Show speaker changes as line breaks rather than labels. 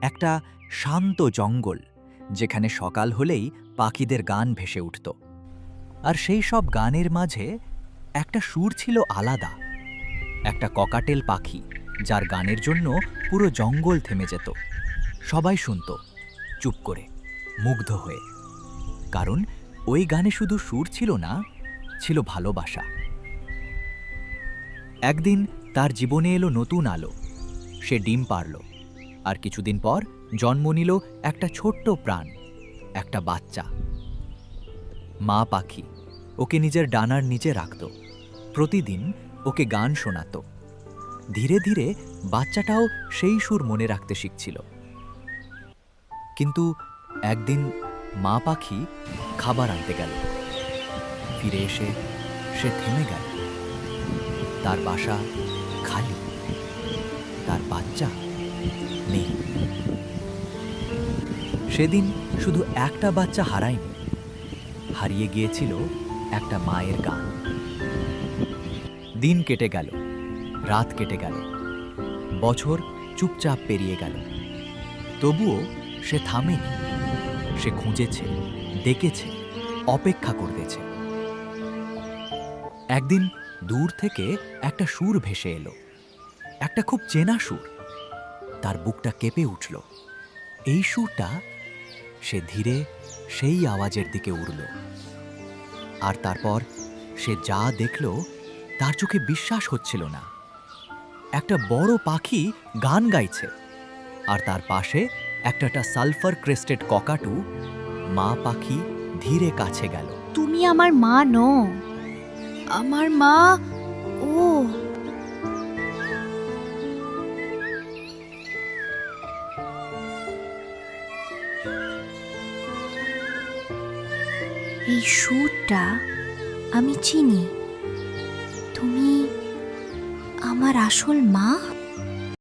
একটা শান্ত জঙ্গল, যেখানে সকাল হলেই পাখিদের গান ভেসে উঠত। আর সেই সব গানের মাঝে একটা সুর ছিল আলাদা, একটা ককাটেল পাখি, যার গানের জন্য পুরো জঙ্গল থেমে যেত। সবাই শুনত, চুপ করে, মুগ্ধ হয়ে। কারণ ওই গানে শুধু সুর ছিল না, ছিল ভালোবাসা। একদিন তার জীবনে এলো নতুন আলো। সে ডিম পারল, আর কিছুদিন পর জন্ম নিল একটা ছোট্ট প্রাণ, একটা বাচ্চা। মা পাখি ওকে নিজের ডানার নিচে রাখত, প্রতিদিন ওকে গান শোনাত। ধীরে ধীরে বাচ্চাটাও সেই সুর মনে রাখতে শিখছিল। কিন্তু একদিন মা পাখি খাবার আনতে গেল। ফিরে এসে সে থেমে গেল। তার বাসা খালি, তার বাচ্চা নেই। সেদিন শুধু একটা বাচ্চা হারায়নি, হারিয়ে গিয়েছিল একটা মায়ের গান। দিন কেটে গেল, রাত কেটে গেল, বছর চুপচাপ পেরিয়ে গেল। তবুও সে থামেনি। সে খুঁজেছে, ডেকেছে, অপেক্ষা করতেছে। একদিন দূর থেকে একটা সুর ভেসে এলো, একটা খুব চেনা সুর। তার বুকটা কেঁপে উঠল। এই সুরটা। সে ধীরে সেই আওয়াজের দিকে উড়ল। আর তারপর সে যা দেখল, তার চোখে বিশ্বাস হচ্ছিল না। একটা বড় পাখি গান গাইছে, আর তার পাশে একটা সালফার ক্রেস্টেড ককাটু। মা পাখি ধীরে কাছে গেল।
তুমি আমার মা নও, আমার মা ও। এই সুরটা আমি চিনি। তুমি আমার আসল মা।